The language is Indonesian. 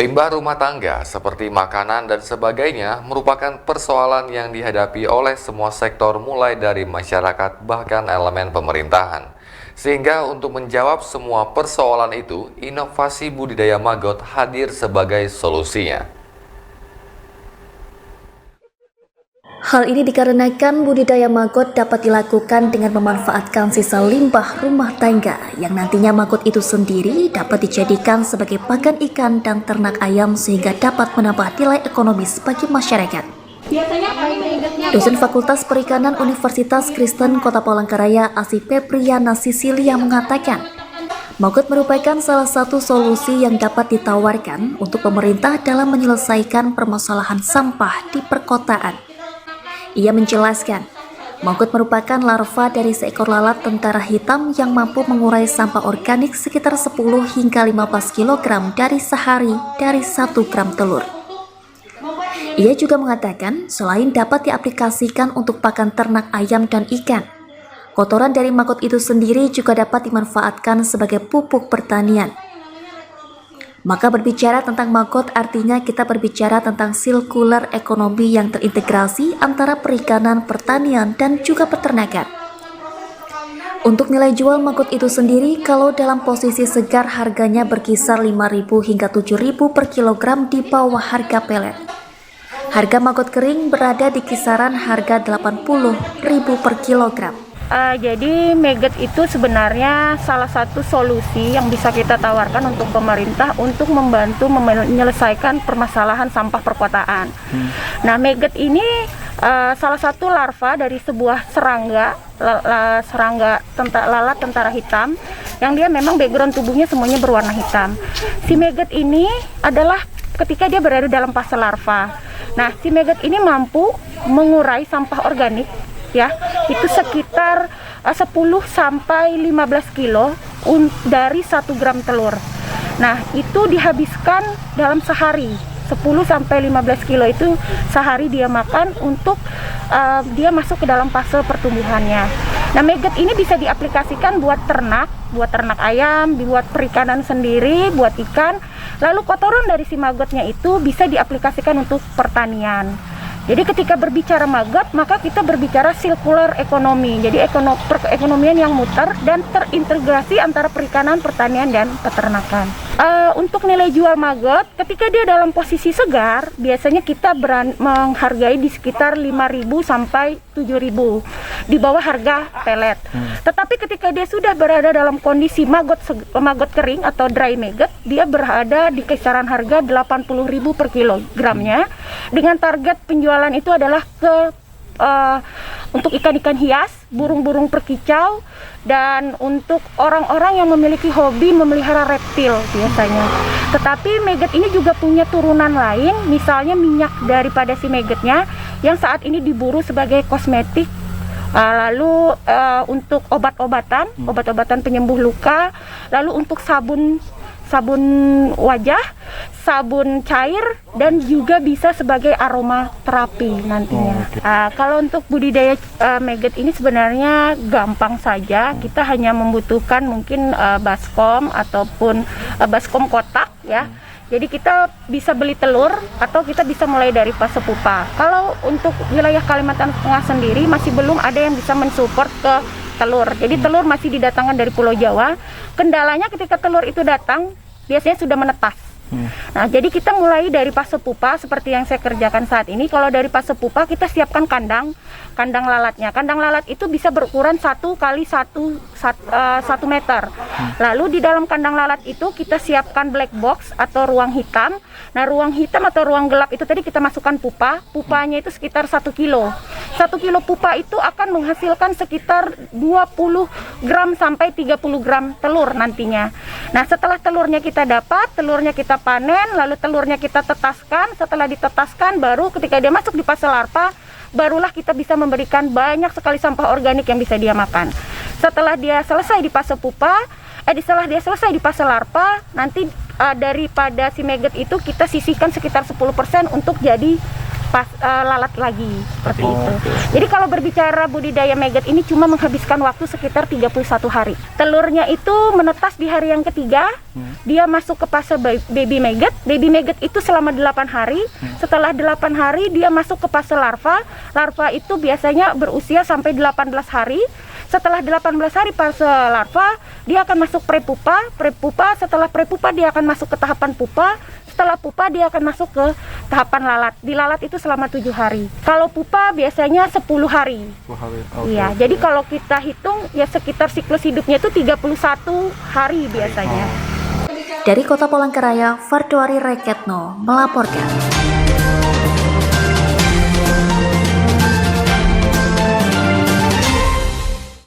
Limbah rumah tangga seperti makanan dan sebagainya merupakan persoalan yang dihadapi oleh semua sektor mulai dari masyarakat bahkan elemen pemerintahan. Sehingga untuk menjawab semua persoalan itu, inovasi budidaya maggot hadir sebagai solusinya. Hal ini dikarenakan budidaya maggot dapat dilakukan dengan memanfaatkan sisa limbah rumah tangga yang nantinya maggot itu sendiri dapat dijadikan sebagai pakan ikan dan ternak ayam sehingga dapat menambah nilai ekonomis bagi masyarakat. Dosen Fakultas Perikanan Universitas Kristen Kota Palangkaraya Asih Febriana Sisilia mengatakan, maggot merupakan salah satu solusi yang dapat ditawarkan untuk pemerintah dalam menyelesaikan permasalahan sampah di perkotaan. Ia menjelaskan, maggot merupakan larva dari seekor lalat tentara hitam yang mampu mengurai sampah organik sekitar 10 hingga 15 kg dari sehari dari 1 gram telur. Ia juga mengatakan, selain dapat diaplikasikan untuk pakan ternak ayam dan ikan, kotoran dari maggot itu sendiri juga dapat dimanfaatkan sebagai pupuk pertanian. Maka berbicara tentang maggot artinya kita berbicara tentang sirkular ekonomi yang terintegrasi antara perikanan, pertanian, dan juga peternakan. Untuk nilai jual maggot itu sendiri, kalau dalam posisi segar harganya berkisar 5.000 hingga 7.000 per kilogram di bawah harga pelet. Harga maggot kering berada di kisaran harga 80.000 per kilogram. Jadi maggot itu sebenarnya salah satu solusi yang bisa kita tawarkan untuk pemerintah untuk membantu menyelesaikan permasalahan sampah perkotaan. Nah, maggot ini salah satu larva dari sebuah serangga lalat tentara hitam yang dia memang background tubuhnya semuanya berwarna hitam. Si maggot ini adalah ketika dia berada dalam fase larva. Nah, si maggot ini mampu mengurai sampah organik, ya, itu sekitar 10 sampai 15 kilo dari 1 gram telur. Nah, itu dihabiskan dalam sehari. 10 sampai 15 kilo itu sehari dia makan untuk dia masuk ke dalam fase pertumbuhannya. Nah, maggot ini bisa diaplikasikan buat ternak ayam, buat perikanan sendiri, buat ikan. Lalu kotoran dari si maggotnya itu bisa diaplikasikan untuk pertanian. Jadi ketika berbicara maggot, maka kita berbicara sirkular ekonomi. Jadi perekonomian yang muter dan terintegrasi antara perikanan, pertanian, dan peternakan. Untuk nilai jual maggot, ketika dia dalam posisi segar, biasanya kita menghargai di sekitar 5.000 sampai 7.000 di bawah harga pelet. Tetapi ketika dia sudah berada dalam kondisi maggot kering atau dry maggot, dia berada di kisaran harga 80.000 per kilogramnya. Dengan target penjualan itu adalah untuk ikan-ikan hias, burung-burung perkicau, dan untuk orang-orang yang memiliki hobi memelihara reptil biasanya. Tetapi maggot ini juga punya turunan lain, misalnya minyak daripada si maggotnya yang saat ini diburu sebagai kosmetik, lalu untuk obat-obatan penyembuh luka, lalu untuk sabun wajah, sabun cair, dan juga bisa sebagai aroma terapi nantinya. Kalau untuk budidaya maggot ini sebenarnya gampang saja. Kita hanya membutuhkan mungkin baskom ataupun baskom kotak, ya. Jadi kita bisa beli telur atau kita bisa mulai dari fase pupa. Kalau untuk wilayah Kalimantan Tengah sendiri masih belum ada yang bisa mensupport ke telur. Jadi telur masih didatangkan dari Pulau Jawa. Kendalanya ketika telur itu datang, biasanya sudah menetas. Nah, jadi kita mulai dari fase pupa seperti yang saya kerjakan saat ini. Kalau dari fase pupa kita siapkan kandang lalatnya. Kandang lalat itu bisa berukuran 1 kali 1 meter. Lalu di dalam kandang lalat itu kita siapkan black box atau ruang hitam. Nah, ruang hitam atau ruang gelap itu tadi kita masukkan pupa. Pupanya itu sekitar 1 kilo. 1 kilo pupa itu akan menghasilkan sekitar 20 gram sampai 30 gram telur nantinya. Nah, setelah telurnya kita dapat, telurnya kita panen, lalu telurnya kita tetaskan. Setelah ditetaskan, baru ketika dia masuk di fase larva, barulah kita bisa memberikan banyak sekali sampah organik yang bisa dia makan. Setelah dia selesai di fase pupa, setelah dia selesai di fase larva, nanti daripada si maggot itu kita sisihkan sekitar 10% untuk jadi lalat lagi seperti itu. Jadi kalau berbicara budidaya maggot ini cuma menghabiskan waktu sekitar 31 hari. Telurnya itu menetas di hari yang ketiga, dia masuk ke fase baby maggot. Baby maggot itu selama 8 hari. Setelah 8 hari dia masuk ke fase larva. Larva itu biasanya berusia sampai 18 hari. Setelah 18 hari fase larva, dia akan masuk prepupa. Prepupa, setelah prepupa dia akan masuk ke tahapan pupa. Setelah pupa dia akan masuk ke tahapan lalat. Di lalat itu selama 7 hari. Kalau pupa biasanya 10 hari. 10 hari. Iya, jadi kalau kita hitung ya sekitar siklus hidupnya itu 31 hari biasanya. Dari Kota Palangkaraya, Fardoari Reketno melaporkan.